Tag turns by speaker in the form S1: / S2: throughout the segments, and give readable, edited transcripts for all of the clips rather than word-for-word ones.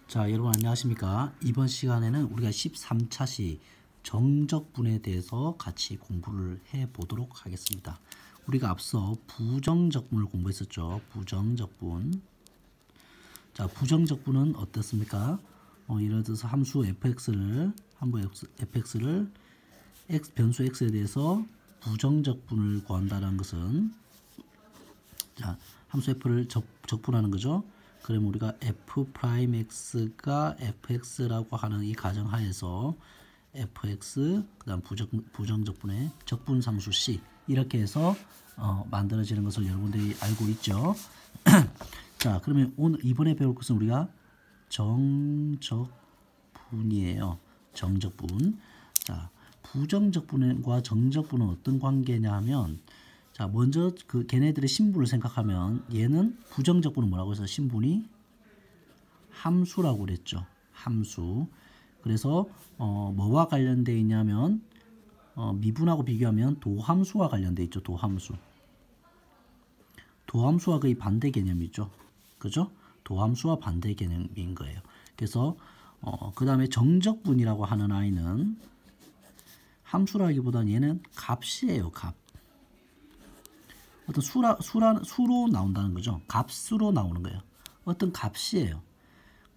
S1: 자, 여러분 안녕하십니까? 이번 시간에는 우리가 13차시 정적분에 대해서 같이 공부를 해 보도록 하겠습니다. 우리가 앞서 부정적분을 공부했었죠. 부정적분. 자, 부정적분은 어떻습니까? 예를 들어서 함수 fx를 변수 x에 대해서 부정적분을 구한다는 것은, 자, 함수 f를 적분하는 거죠. 그러면 우리가 f'x가 fx라고 하는 이 가정하에서 fx 그다음 부정적분의 적분상수 c 이렇게 해서 만들어지는 것을 여러분들이 알고 있죠. 자, 그러면 오늘 이번에 배울 것은 우리가 정적분이에요. 정적분. 자, 부정적분과 정적분은 어떤 관계냐 하면, 자, 먼저 걔네들의 신분을 생각하면, 얘는 부정적분은 뭐라고 해서 신분이 함수라고 그랬죠. 함수. 그래서 뭐와 관련되어 있냐면, 미분하고 비교하면 도함수와 관련되어 있죠. 도함수. 도함수와 거의 반대 개념이죠. 그죠? 도함수와 반대 개념인 거예요. 그래서 그 다음에 정적분이라고 하는 아이는 함수라기보다는 얘는 값이에요. 값. 어떤 수로 나온다는 거죠. 값수로 나오는 거예요. 어떤 값이에요.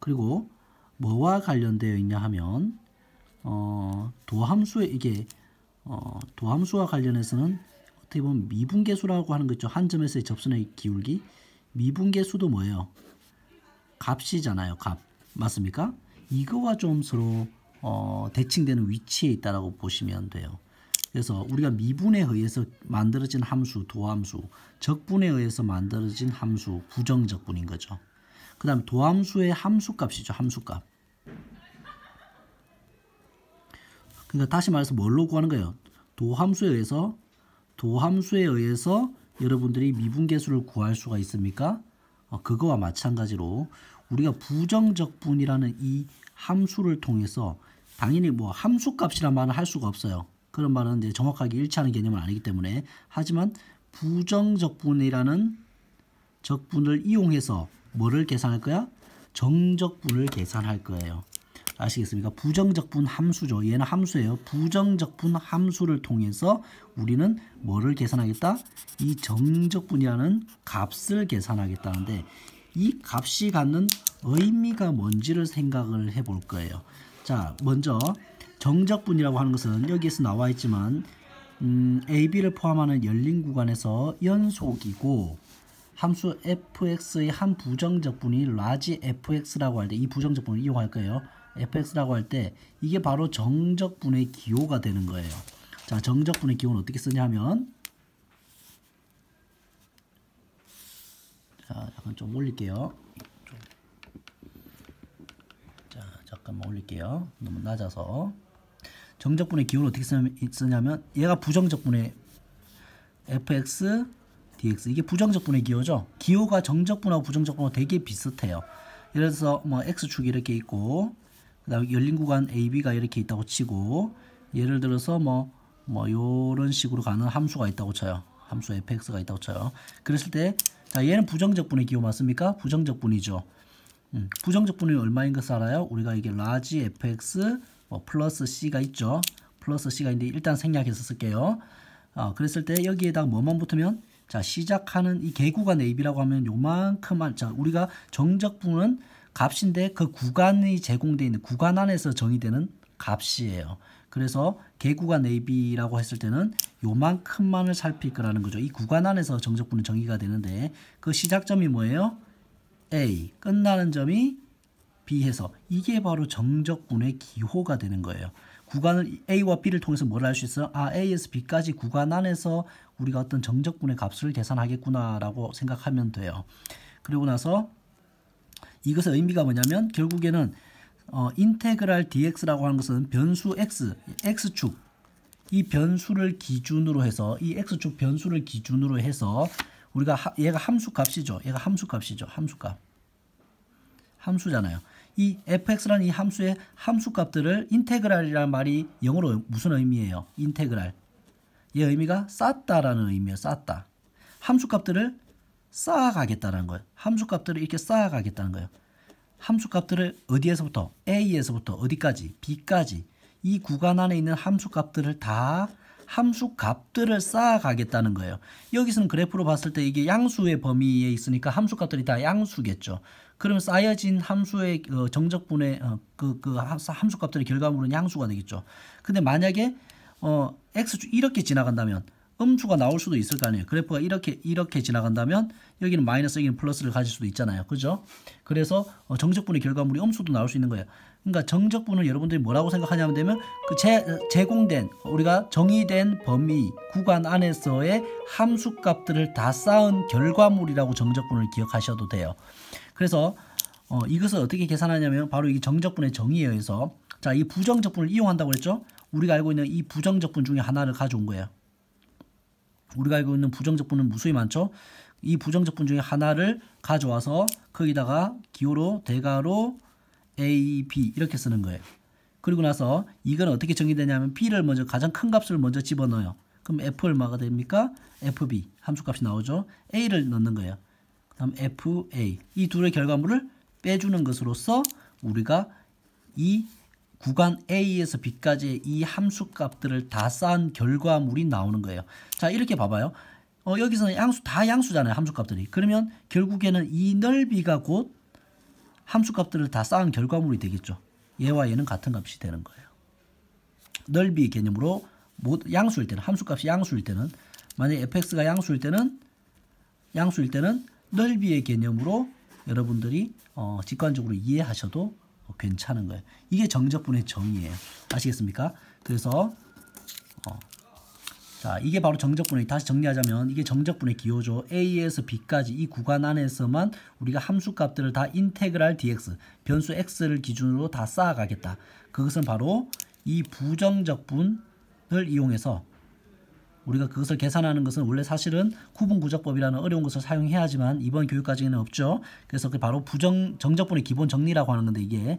S1: 그리고 뭐와 관련되어 있냐 하면 도함수에 이게 도함수와 관련해서는 어떻게 보면 미분계수라고 하는 거 있죠. 한 점에서의 접선의 기울기. 미분계수도 뭐예요? 값이잖아요. 값. 맞습니까? 이거와 좀 서로 대칭되는 위치에 있다라고 보시면 돼요. 그래서 우리가 미분에 의해서 만들어진 함수, 도함수, 적분에 의해서 만들어진 함수, 부정적분인 거죠. 그 다음 도함수의 함수값이죠. 함수값. 그러니까 다시 말해서 뭘로 구하는 거예요? 도함수에 의해서 여러분들이 미분계수를 구할 수가 있습니까? 그거와 마찬가지로 우리가 부정적분이라는 이 함수를 통해서, 당연히 뭐 함수값이란 말은 할 수가 없어요. 그런 말은 이제 정확하게 일치하는 개념은 아니기 때문에, 하지만 부정적분이라는 적분을 이용해서 뭐를 계산할 거야? 정적분을 계산할 거예요. 아시겠습니까? 부정적분 함수죠. 얘는 함수예요. 부정적분 함수를 통해서 우리는 뭐를 계산하겠다? 이 정적분이라는 값을 계산하겠다는데, 이 값이 갖는 의미가 뭔지를 생각을 해볼 거예요. 자, 먼저 정적분이라고 하는 것은 여기에서 나와 있지만 AB를 포함하는 열린 구간에서 연속이고, 함수 fx의 한 부정적분이 라지 fx라고 할 때 이 부정적분을 이용할 거예요. fx라고 할 때 이게 바로 정적분의 기호가 되는 거예요. 자, 정적분의 기호는 어떻게 쓰냐 하면, 자, 잠깐 좀 올릴게요. 자, 잠깐만 올릴게요. 너무 낮아서. 정적분의 기호를 어떻게 쓰냐면, 얘가 부정적분의 fx dx, 이게 부정적분의 기호죠. 기호가 정적분하고 부정적분하고 되게 비슷해요. 예를 들어서 뭐 x축이 이렇게 있고, 그 다음에 열린 구간 AB가 이렇게 있다고 치고, 예를 들어서 뭐 요런 식으로 가는 함수가 있다고 쳐요. 함수 fx가 있다고 쳐요. 그랬을 때, 자, 얘는 부정적분의 기호 맞습니까? 부정적분이죠. 부정적분이 얼마인 것을 알아요? 우리가 이게 라지 fx 플러스 c가 있죠. 플러스 c가 있는데 일단 생략해서 쓸게요. 그랬을 때 여기에다가 뭐만 붙으면, 자, 시작하는 이 개구간 AB라고 하면 요만큼만, 자, 우리가 정적분은 값인데 그 구간이 제공되어 있는 구간 안에서 정의되는 값이에요. 그래서 개구간 AB라고 했을 때는 요만큼만을 살필 거라는 거죠. 이 구간 안에서 정적분은 정의가 되는데, 그 시작점이 뭐예요? A, 끝나는 점이 B 해서 이게 바로 정적분의 기호가 되는 거예요. 구간을 A와 B를 통해서 뭘 알 수 있어요? A에서 B까지 구간 안에서 우리가 어떤 정적분의 값을 계산하겠구나라고 생각하면 돼요. 그리고 나서 이것의 의미가 뭐냐면, 결국에는 인테그랄 dx라고 하는 것은 변수 x축, 이 변수를 기준으로 해서, 이 x축 변수를 기준으로 해서 우리가 얘가 함수값이죠. 얘가 함수값이죠. 함수잖아요. 이 fx라는 이 함수의 함수값들을, 인테그랄이라는 말이 영어로 무슨 의미예요? 인테그랄. 얘 의미가 쌓다라는 의미예요. 쌓다. 함수값들을 쌓아가겠다는 거예요. 함수값들을 이렇게 쌓아가겠다는 거예요. 함수값들을 어디에서부터? A에서부터 어디까지? B까지 이 구간 안에 있는 함수값들을 다 함수값들을 쌓아가겠다는 거예요. 여기서는 그래프로 봤을 때 이게 양수의 범위에 있으니까 함수값들이 다 양수겠죠. 그러면 쌓여진 함수의 정적분의 함수값들의 결과물은 양수가 되겠죠. 근데 만약에 x축 이렇게 지나간다면 음수가 나올 수도 있을 거 아니에요. 그래프가 이렇게 지나간다면 여기는 마이너스 여기는 플러스를 가질 수도 있잖아요. 그죠? 그래서 정적분의 결과물이 음수도 나올 수 있는 거예요. 그러니까 정적분을 여러분들이 뭐라고 생각하냐면 되면 그 제공된 우리가 정의된 범위 구간 안에서의 함수값들을 다 쌓은 결과물이라고 정적분을 기억하셔도 돼요. 그래서 이것을 어떻게 계산하냐면 바로 이 정적분의 정의에 의해서 자, 이 부정적분을 이용한다고 했죠? 우리가 알고 있는 이 부정적분 중에 하나를 가져온 거예요. 우리가 알고 있는 부정적분은 무수히 많죠. 이 부정적분 중에 하나를 가져와서 거기다가 기호로 대괄호 A, B 이렇게 쓰는 거예요. 그리고 나서 이건 어떻게 정의되냐면 B를 먼저 가장 큰 값을 먼저 집어넣어요. 그럼 F 얼마가 됩니까? FB 함수값이 나오죠. A를 넣는 거예요. 그다음 FA 이 둘의 결과물을 빼주는 것으로써 우리가 이 구간 A에서 B까지의 이 함수값들을 다 쌓은 결과물이 나오는 거예요. 자, 이렇게 봐봐요. 여기서는 다 양수잖아요. 함수값들이. 그러면 결국에는 이 넓이가 곧 함수값들을 다 쌓은 결과물이 되겠죠. 얘와 얘는 같은 값이 되는 거예요. 넓이 개념으로 양수일 때는 함수값이 양수일 때는 만약에 fx가 양수일 때는 넓이의 개념으로 여러분들이 직관적으로 이해하셔도 괜찮은 거예요. 이게 정적분의 정의예요. 아시겠습니까? 그래서 자, 이게 바로 정적분의 다시 정리하자면 이게 정적분의 기호죠. A에서 B까지 이 구간 안에서만 우리가 함수값들을 다 인테그랄 dx 변수 x를 기준으로 다 쌓아가겠다. 그것은 바로 이 부정적분을 이용해서 우리가 그것을 계산하는 것은 원래 사실은 구분구적법이라는 어려운 것을 사용해야 하지만 이번 교육과정에는 없죠. 그래서 바로 정적분의 기본 정리라고 하는 건데 이게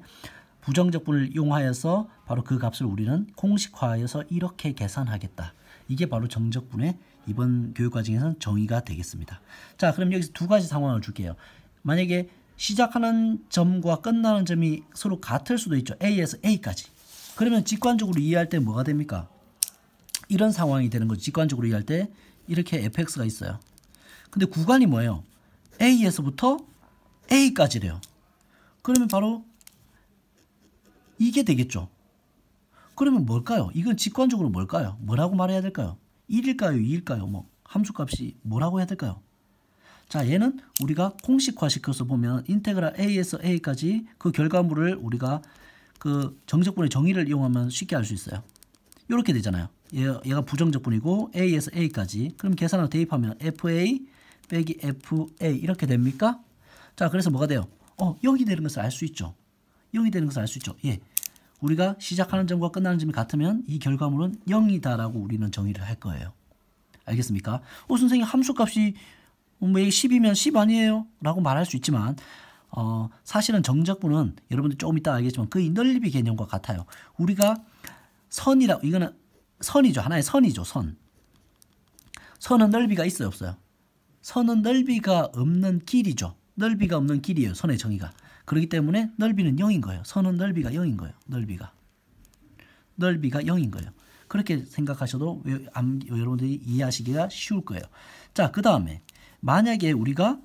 S1: 부정적분을 이용하여서 바로 그 값을 우리는 공식화해서 이렇게 계산하겠다. 이게 바로 정적분의 이번 교육과정에서는 정의가 되겠습니다. 자, 그럼 여기서 두 가지 상황을 줄게요. 만약에 시작하는 점과 끝나는 점이 서로 같을 수도 있죠. A에서 A까지. 그러면 직관적으로 이해할 때 뭐가 됩니까? 이런 상황이 되는 거죠. 직관적으로 이해할 때 이렇게 fx가 있어요. 근데 구간이 뭐예요? A에서부터 A까지래요. 그러면 바로 이게 되겠죠. 그러면 뭘까요? 이건 직관적으로 뭘까요? 뭐라고 말해야 될까요? 1일까요? 2일까요? 함수값이 뭐라고 해야 될까요? 자, 얘는 우리가 공식화 시켜서 보면 인테그랄 A에서 A까지 그 결과물을 우리가 그 정적분의 정의를 이용하면 쉽게 알 수 있어요. 이렇게 되잖아요. 얘가 부정적분이고 A에서 A까지. 그럼 계산을 대입하면 FA 빼기 FA 이렇게 됩니까? 자, 그래서 뭐가 돼요? 0이 되는 것을 알 수 있죠. 0이 되는 것을 알 수 있죠. 예. 우리가 시작하는 점과 끝나는 점이 같으면 이 결과물은 0이다라고 우리는 정의를 할 거예요. 알겠습니까? 선생님 함수값이 10이면 10 아니에요? 라고 말할 수 있지만 사실은 정적분은 여러분들 조금 이따 알겠지만 거의 넓이 개념과 같아요. 우리가 선이라고 이거는 선이죠. 하나의 선이죠. 선은 넓이가 있어요? 없어요? 선은 넓이가 없는 길이죠. 넓이가 없는 길이에요. 선의 정의가. 그렇기 때문에 넓이는 0인 거예요. 선은 넓이가 0인 거예요. 넓이가 0인 거예요. 그렇게 생각하셔도 여러분들이 이해하시기가 쉬울 거예요. 자, 그 다음에 만약에 우리가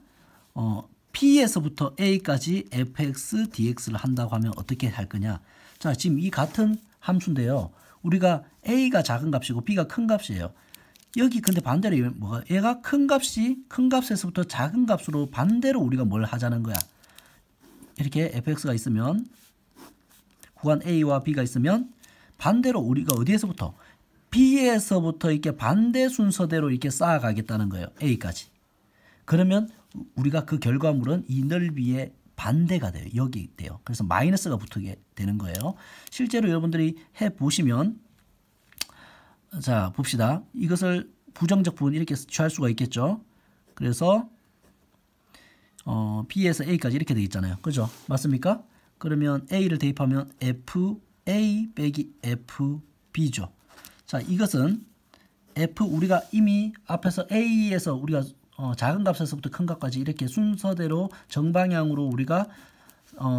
S1: P에서부터 A까지 fx, dx를 한다고 하면 어떻게 할 거냐. 자, 지금 이 같은 함수인데요. 우리가 A가 작은 값이고 B가 큰 값이에요. 여기 근데 반대로 뭐가 얘가 큰 값에서부터 작은 값으로 반대로 우리가 뭘 하자는 거야. 이렇게 fx가 있으면 구간 A와 B가 있으면 반대로 우리가 어디에서부터 B에서부터 이렇게 반대 순서대로 이렇게 쌓아가겠다는 거예요. A까지. 그러면 우리가 그 결과물은 이 넓이의 반대가 돼요. 여기 돼요. 그래서 마이너스가 붙게 되는 거예요. 실제로 여러분들이 해보시면 자, 봅시다. 이것을 부정적 부분 이렇게 취할 수가 있겠죠. 그래서 B에서 A까지 이렇게 되겠잖아요. 그죠? 맞습니까? 그러면 A를 대입하면 FA 빼기 FB죠. 자, 이것은 우리가 이미 앞에서 A에서 우리가 작은 값에서부터 큰 값까지 이렇게 순서대로 정방향으로 우리가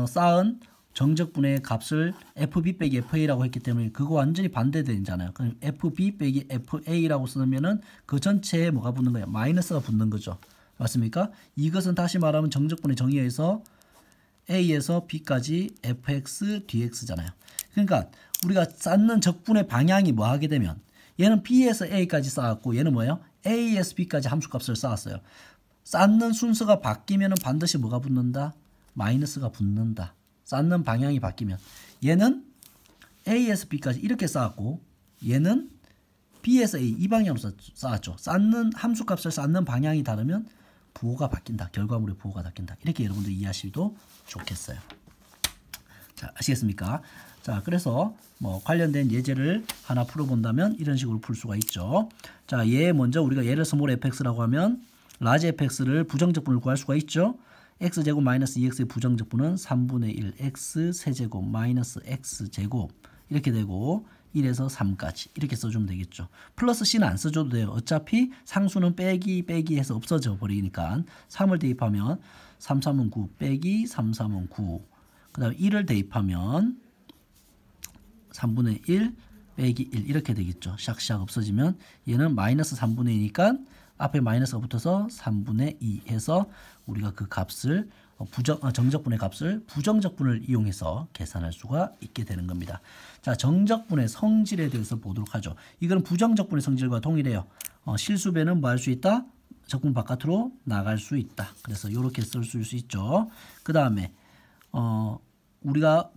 S1: 쌓은 정적분의 값을 FB 빼기 FA라고 했기 때문에 그거 완전히 반대되잖아요. 그럼 FB 빼기 FA라고 쓰면은 그 전체에 뭐가 붙는 거예요? 마이너스가 붙는 거죠. 맞습니까? 이것은 다시 말하면 정적분의 정의에서 A에서 B까지 fx dx잖아요. 그러니까 우리가 쌓는 적분의 방향이 뭐 하게 되면 얘는 B에서 A까지 쌓았고 얘는 뭐예요? A에서 B까지 함수값을 쌓았어요. 쌓는 순서가 바뀌면 반드시 뭐가 붙는다? 마이너스가 붙는다. 쌓는 방향이 바뀌면 얘는 A에서 B까지 이렇게 쌓았고 얘는 B에서 A 이 방향으로 쌓았죠. 쌓는 함수값을 쌓는 방향이 다르면 부호가 바뀐다. 결과물의 부호가 바뀐다. 이렇게 여러분들 이해하시도 좋겠어요. 자, 아시겠습니까? 자, 그래서 뭐 관련된 예제를 하나 풀어본다면 이런 식으로 풀 수가 있죠. 자, 얘 먼저 우리가 얘를 스몰 fx라고 하면 라지 fx를 부정적분을 구할 수가 있죠. x제곱 마이너스 2x의 부정적분은 3분의 1 x 세제곱 마이너스 x제곱 이렇게 되고 1에서 3까지 이렇게 써주면 되겠죠. 플러스 c는 안 써줘도 돼요. 어차피 상수는 빼기 해서 없어져 버리니까 3을 대입하면 3, 3은 9 빼기 3, 3은 9 그 다음에 1을 대입하면 3분의 1 빼기 1 이렇게 되겠죠. 샥샥 없어지면 얘는 마이너스 3분의 2니까 앞에 마이너스가 붙어서 3분의 2 해서 우리가 그 값을 정적분의 값을 부정적분을 이용해서 계산할 수가 있게 되는 겁니다. 자, 정적분의 성질에 대해서 보도록 하죠. 이건 부정적분의 성질과 동일해요. 실수배는 뭐 할 수 있다? 적분 바깥으로 나갈 수 있다. 그래서 이렇게 쓸 수 있죠. 그 다음에 우리가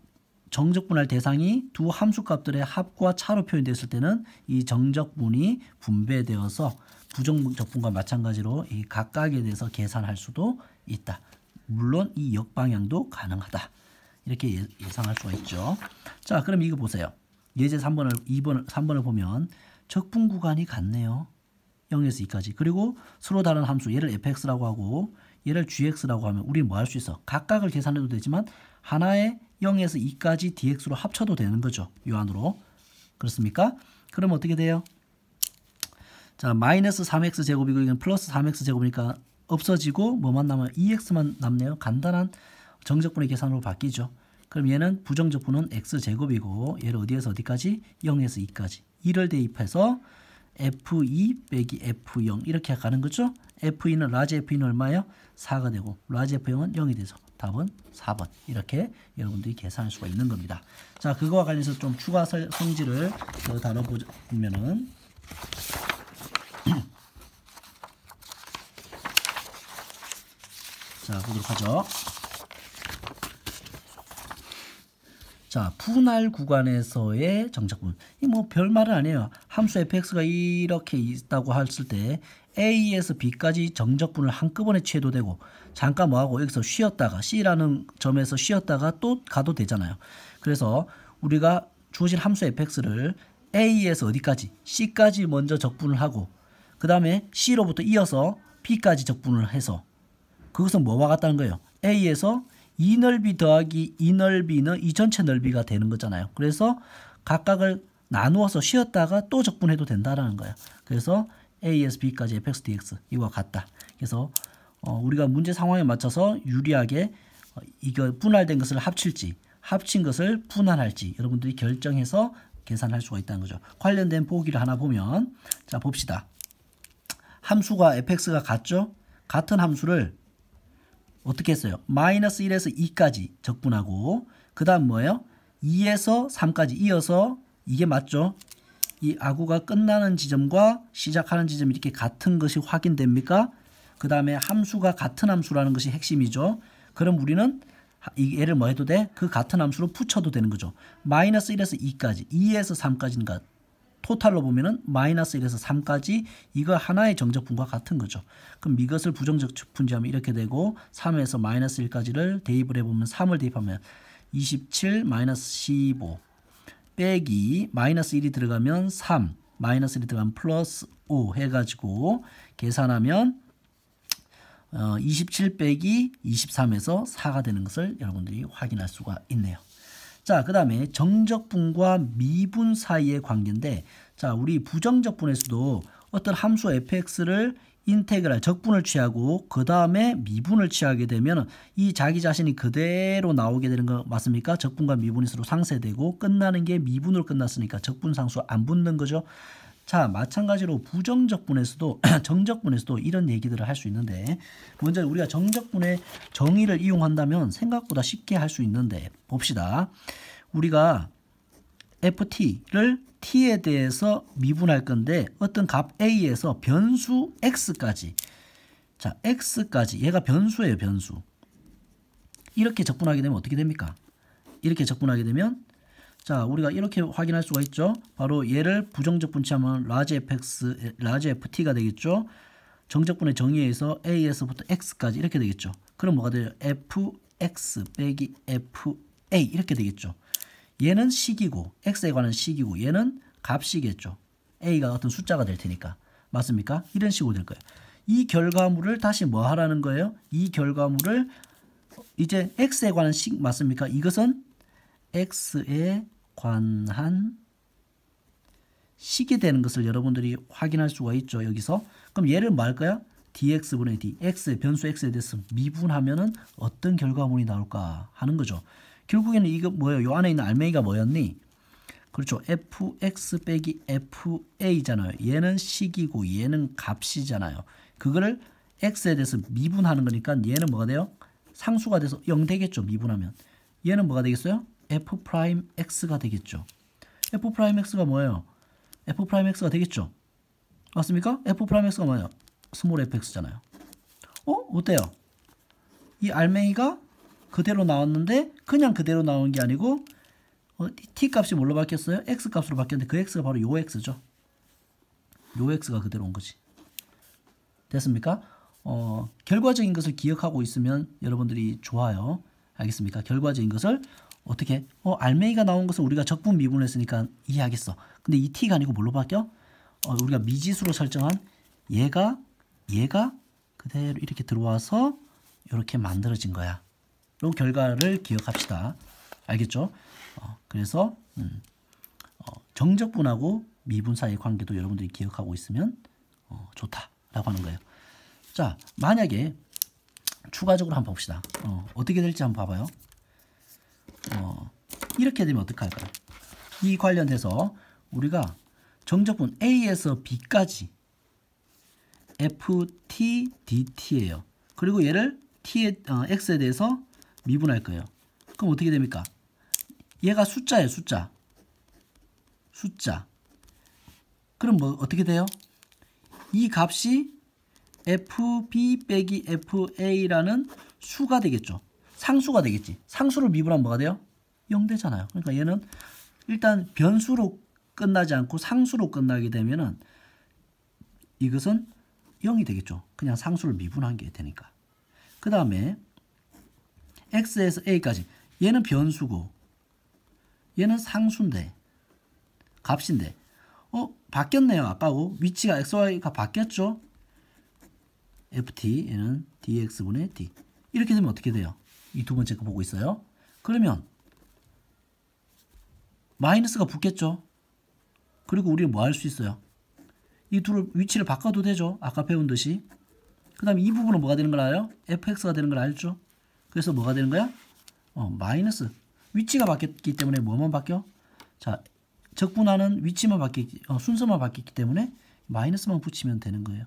S1: 정적분할 대상이 두 함수값들의 합과 차로 표현됐을 때는 이 정적분이 분배되어서 부정적분과 마찬가지로 이 각각에 대해서 계산할 수도 있다. 물론 이 역방향도 가능하다. 이렇게 예상할 수가 있죠. 자, 그럼 이거 보세요. 예제 3번을 보면 적분 구간이 같네요. 0에서 2까지. 그리고 서로 다른 함수 얘를 fx라고 하고 얘를 gx라고 하면 우리 뭐 할 수 있어? 각각을 계산해도 되지만 하나에 0에서 2까지 dx로 합쳐도 되는 거죠. 이 안으로. 그렇습니까? 그럼 어떻게 돼요? 자, 마이너스 3x 제곱이고 이건 플러스 3x 제곱이니까 없어지고 뭐만 남아요? 2x만 남네요. 간단한 정적분의 계산으로 바뀌죠. 그럼 얘는 부정적분은 x제곱이고 얘를 어디에서 어디까지? 0에서 2까지. 2를 대입해서 f2 빼기 f0 이렇게 가는 거죠. f2는 라지 f2는 얼마예요? 4가 되고 라지 f0은 0이 돼서 답은 4번 이렇게 여러분들이 계산할 수가 있는 겁니다. 자, 그거와 관련해서 좀 추가 성질을 더 다뤄보면은 자, 보도록 하죠. 자, 분할 구간에서의 정적분. 이 뭐 별말은 아니에요. 함수 fx가 이렇게 있다고 했을 때 a에서 b까지 정적분을 한꺼번에 취해도 되고 잠깐 뭐하고 여기서 쉬었다가 c라는 점에서 쉬었다가 또 가도 되잖아요. 그래서 우리가 주어진 함수 fx를 a에서 어디까지? c까지 먼저 적분을 하고 그 다음에 c로부터 이어서 b까지 적분을 해서 그것은 뭐와 같다는 거예요? a에서 이 넓이 더하기 이 넓이는 이 전체 넓이가 되는 거잖아요. 그래서 각각을 나누어서 쉬었다가 또 적분해도 된다라는 거예요. 그래서 a에서 b까지 fx dx 이거와 같다. 그래서 우리가 문제 상황에 맞춰서 유리하게 이거 분할된 것을 합칠지 합친 것을 분할할지 여러분들이 결정해서 계산할 수가 있다는 거죠. 관련된 보기를 하나 보면 자, 봅시다. 함수가 fx가 같죠? 같은 함수를 어떻게 했어요? 마이너스 1에서 2까지 적분하고 그 다음 뭐예요? 2에서 3까지 이어서 이게 맞죠? 이 아구가 끝나는 지점과 시작하는 지점이 이렇게 같은 것이 확인됩니까? 그 다음에 함수가 같은 함수라는 것이 핵심이죠. 그럼 우리는 얘를 뭐 해도 돼? 그 같은 함수로 붙여도 되는 거죠. 마이너스 1에서 2까지 2에서 3까지니까 토탈로 보면은 마이너스 1에서 3까지 이거 하나의 정적분과 같은 거죠. 그럼 이것을 부정적분지하면 이렇게 되고 3에서 마이너스 1까지를 대입을 해보면 3을 대입하면 27 마이너스 15 빼기 마이너스 1이 들어가면 3 마이너스 1이 들어가면 플러스 5 해가지고 계산하면 27 빼기 23에서 4가 되는 것을 여러분들이 확인할 수가 있네요. 자, 그 다음에 정적분과 미분 사이의 관계인데 자, 우리 부정적분에서도 어떤 함수 fx를 인테그랄 적분을 취하고 그 다음에 미분을 취하게 되면 이 자기 자신이 그대로 나오게 되는 거 맞습니까? 적분과 미분이 서로 상쇄되고 끝나는 게 미분으로 끝났으니까 적분 상수 안 붙는 거죠. 자, 마찬가지로 부정적분에서도 정적분에서도 이런 얘기들을 할 수 있는데 먼저 우리가 정적분의 정의를 이용한다면 생각보다 쉽게 할 수 있는데 봅시다. 우리가 ft를 t에 대해서 미분할 건데 어떤 값 a에서 변수 x까지, 자 x까지, 얘가 변수예요. 변수. 이렇게 적분하게 되면 어떻게 됩니까? 이렇게 적분하게 되면 자 우리가 이렇게 확인할 수가 있죠. 바로 얘를 부정적분 취하면 라지 fx, 라지 ft가 되겠죠. 정적분의 정의에서 a에서부터 x까지 이렇게 되겠죠. 그럼 뭐가 돼요? fx 빼기 fa 이렇게 되겠죠. 얘는 식이고 x에 관한 식이고 얘는 값이겠죠. a가 어떤 숫자가 될 테니까. 맞습니까? 이런 식으로 될 거예요. 이 결과물을 다시 뭐 하라는 거예요? 이 결과물을 이제 x에 관한 식 맞습니까? 이것은 x에 관한 식이 되는 것을 여러분들이 확인할 수가 있죠. 여기서. 그럼 얘를 뭐 할 거야? dx분의 d. x, 변수 x에 대해서 미분하면은 어떤 결과물이 나올까 하는 거죠. 결국에는 이거 뭐예요? 요 안에 있는 알맹이가 뭐였니? 그렇죠. fx 빼기 fa잖아요. 얘는 식이고 얘는 값이잖아요. 그거를 x에 대해서 미분하는 거니까 얘는 뭐가 돼요? 상수가 돼서 0 되겠죠. 미분하면. 얘는 뭐가 되겠어요? f'x가 되겠죠. f'x가 뭐예요? f'x가 되겠죠. 맞습니까? f'x가 뭐예요? 스몰 fx잖아요. 어때요? 이 알맹이가 그대로 나왔는데 그냥 그대로 나온 게 아니고 t 값이 뭘로 바뀌었어요? x 값으로 바뀌었는데 그 x가 바로 요 x죠. 요 x가 그대로 온 거지. 됐습니까? 결과적인 것을 기억하고 있으면 여러분들이 좋아요. 알겠습니까? 결과적인 것을 어떻게? 알맹이가 나온 것을 우리가 적분 미분을 했으니까 이해하겠어. 근데 이 t가 아니고 뭘로 바뀌어? 우리가 미지수로 설정한 얘가 그대로 이렇게 들어와서 이렇게 만들어진 거야. 이 결과를 기억합시다. 알겠죠? 그래서 정적분하고 미분 사이의 관계도 여러분들이 기억하고 있으면 좋다라고 하는 거예요. 자, 만약에 추가적으로 한번 봅시다. 어떻게 될지 한번 봐봐요. 이렇게 되면 어떻게 할까요? 이 관련돼서 우리가 정적분 A에서 B까지 ft dt예요. 그리고 얘를 x에 대해서 미분할 거예요. 그럼 어떻게 됩니까? 얘가 숫자예요. 숫자. 그럼 뭐 어떻게 돼요? 이 값이 fb 빼기 fa라는 수가 되겠죠. 상수가 되겠지. 상수를 미분하면 뭐가 돼요? 0 되잖아요. 그러니까 얘는 일단 변수로 끝나지 않고 상수로 끝나게 되면은 이것은 0이 되겠죠. 그냥 상수를 미분한 게 되니까. 그 다음에 x에서 a까지. 얘는 변수고 얘는 상수인데 값인데 바뀌었네요. 아까고 위치가 xy가 바뀌었죠. ft 얘는 dx분의 d. 이렇게 되면 어떻게 돼요? 이 두 번째 거 보고 있어요. 그러면 마이너스가 붙겠죠. 그리고 우리는 뭐 할 수 있어요? 이 둘을 위치를 바꿔도 되죠. 아까 배운 듯이. 그 다음에 이 부분은 뭐가 되는 걸 알아요? fx가 되는 걸 알죠? 그래서 뭐가 되는 거야? 마이너스. 위치가 바뀌었기 때문에 뭐만 바뀌어? 자, 적분하는 위치만 바뀌었기, 순서만 바뀌었기 때문에 마이너스만 붙이면 되는 거예요.